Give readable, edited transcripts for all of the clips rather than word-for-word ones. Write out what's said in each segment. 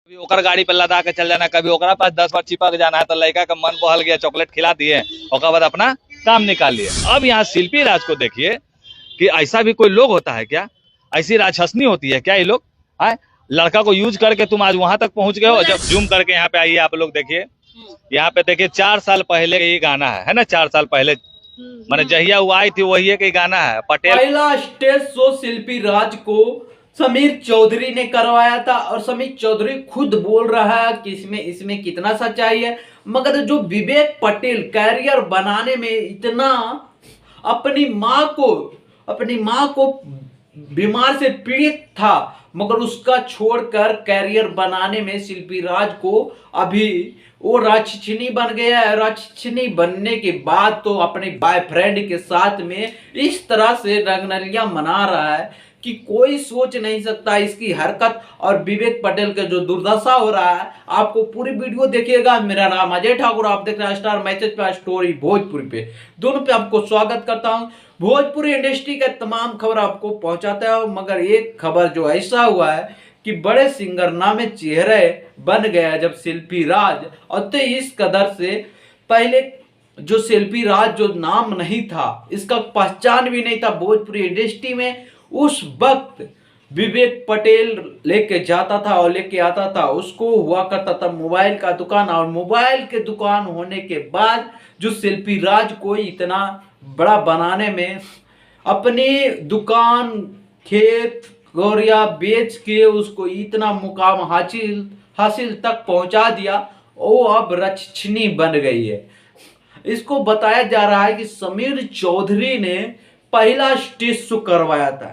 कभी ओकर गाड़ी पे लदा के चल जाना, कभी ओकरा पास 10 बार चिपक जाना है तो लड़का का मन बहल गया, चॉकलेट खिला दिए, ओकर बाद अपना काम निकाल लिए। अब यहाँ शिल्पी राज को देखिए कि ऐसा भी कोई लोग होता है क्या? ऐसी राजहंसनी होती है क्या ये लोग? आए लड़का को यूज करके तुम आज वहां तक पहुंच गए हो। जब जूम करके यहाँ पे आइए आप लोग देखिए, यहाँ पे देखिए 4 साल पहले ये गाना है ना, 4 साल पहले मैंने जहिया वो आई थी वही एक गाना है। पटेल पहला स्टेज शो शिल्पी राज को समीर चौधरी ने करवाया था और समीर चौधरी खुद बोल रहा है कि इसमें कितना सच्चाई है। मगर जो विवेक पटेल कैरियर बनाने में इतना अपनी माँ को बीमार से पीड़ित था, मगर उसका छोड़कर कैरियर बनाने में शिल्पी राज को अभी वो राक्षिनी बन गया है। राक्षिनी बनने के बाद तो अपने बॉयफ्रेंड के साथ में इस तरह से रंगरलियां मना रहा है कि कोई सोच नहीं सकता इसकी हरकत और विवेक पटेल का जो दुर्दशा हो रहा है। आपको पूरी वीडियो देखिएगा। मेरा नाम अजय ठाकुर, आप देख रहे हैं स्टार मैसेज पे स्टोरी भोजपुरी पे। दोनों पे आपको स्वागत करता हूं। भोजपुरी इंडस्ट्री का तमाम खबर आपको पहुंचाता है, मगर एक खबर जो ऐसा हुआ है कि बड़े सिंगर नामे चेहरे बन गया जब शिल्पी राज। और तो इस कदर से पहले जो शिल्पी राज जो नाम नहीं था, इसका पहचान भी नहीं था भोजपुरी इंडस्ट्री में। उस वक्त विवेक पटेल लेके जाता था और लेके आता था, उसको हुआ करता था मोबाइल का दुकान। और मोबाइल के दुकान होने के बाद जो शिल्पी राज को इतना बड़ा बनाने में अपनी दुकान खेत गौरिया बेच के उसको इतना मुकाम हासिल तक पहुंचा दिया, वो अब रक्षिणी बन गई है। इसको बताया जा रहा है कि समीर चौधरी ने पहला स्टेज शो करवाया था,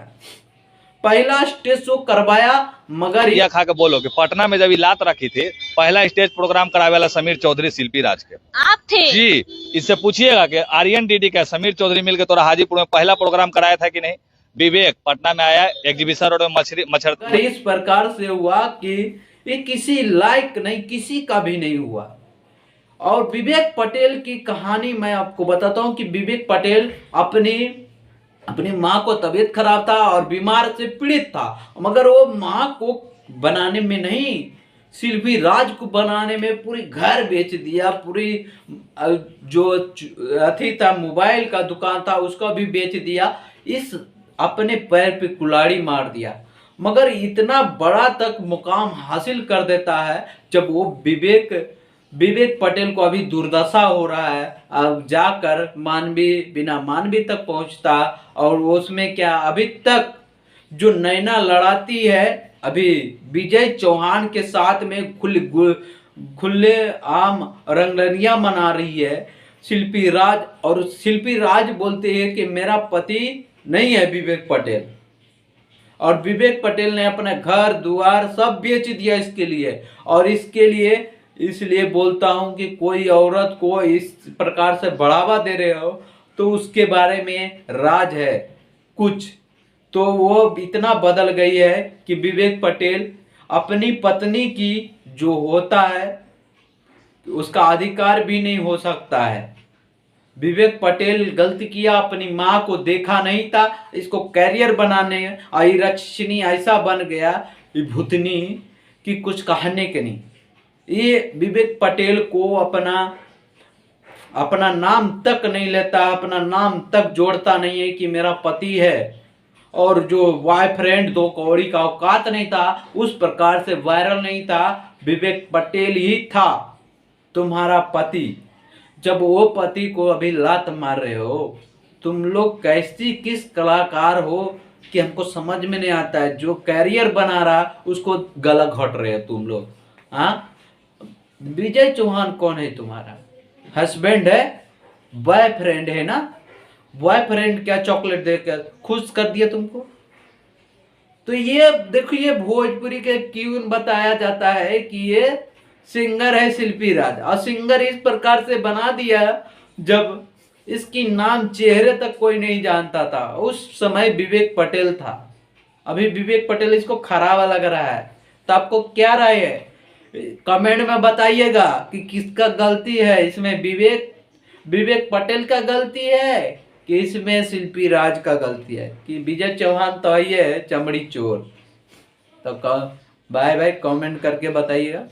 पहला स्टेज शो करवाया। मगर यह खा के बोलो कि पटना में जब ये लात रखी थी, पहला स्टेज प्रोग्राम करावे वाला समीर चौधरी शिल्पी राज के आप थे जी। इससे पूछिएगा कि आर्यन डीडी का समीर चौधरी मिलकर तोरा हाजीपुर में पहला प्रोग्राम कराया था कि नहीं। विवेक पटना में आया, एग्जीबिशन रोड में मच्छर इस प्रकार से हुआ कि ये किसी लायक नहीं, किसी का भी नहीं हुआ। और विवेक पटेल की कहानी मैं आपको बताता हूं कि विवेक पटेल अपनी माँ को तबीयत खराब था और बीमार से पीड़ित था, मगर वो माँ को बनाने में नहीं, शिल्पी राज को बनाने में पूरी घर बेच दिया। पूरी जो अथी था मोबाइल का दुकान था उसका भी बेच दिया। इस अपने पैर पे कुल्हाड़ी मार दिया। मगर इतना बड़ा तक मुकाम हासिल कर देता है जब वो विवेक पटेल को अभी दुर्दशा हो रहा है। अब जाकर बिना मानवी तक पहुंचता। और उसमें क्या अभी तक जो नैना लड़ाती है अभी विजय चौहान के साथ में खुले आम रंगरलियां मना रही है शिल्पी राज। और शिल्पी राज बोलते हैं कि मेरा पति नहीं है विवेक पटेल, और विवेक पटेल ने अपना घर द्वार सब बेच दिया इसके लिए। और इसलिए बोलता हूं कि कोई औरत को इस प्रकार से बढ़ावा दे रहे हो तो उसके बारे में राज है कुछ। तो वो इतना बदल गई है कि विवेक पटेल अपनी पत्नी की जो होता है उसका अधिकार भी नहीं हो सकता है। विवेक पटेल गलती किया, अपनी माँ को देखा नहीं था, इसको कैरियर बनाने आई रक्षिणी ऐसा बन गया भूतनी कि कुछ कहने के नहीं। ये विवेक पटेल को अपना नाम तक नहीं लेता, अपना नाम तक जोड़ता नहीं है कि मेरा पति है। और जो बॉयफ्रेंड दो कौड़ी का औकात नहीं था, उस प्रकार से वायरल नहीं था, विवेक पटेल ही था तुम्हारा पति। जब वो पति को अभी लात मार रहे हो, तुम लोग किस कलाकार हो कि हमको समझ में नहीं आता है। जो कैरियर बना रहा उसको गला घोट रहे हो तुम लोग। हाँ, विजय चौहान कौन है? तुम्हारा हस्बैंड है, बॉयफ्रेंड है ना। बॉयफ्रेंड क्या चॉकलेट देकर खुश कर दिया तुमको? तो ये देखो, ये भोजपुरी के क्यों बताया जाता है कि ये सिंगर है शिल्पी राज। और सिंगर इस प्रकार से बना दिया जब इसकी नाम चेहरे तक कोई नहीं जानता था। उस समय विवेक पटेल था, अभी विवेक पटेल इसको खराब लग रहा है। तो आपको क्या राय है? कमेंट में बताइएगा कि किसका गलती है इसमें। विवेक पटेल का गलती है कि इसमें शिल्पी राज का गलती है कि विजय चौहान तो ये है चमड़ी चोर। तो बाय बाय, कमेंट करके बताइएगा।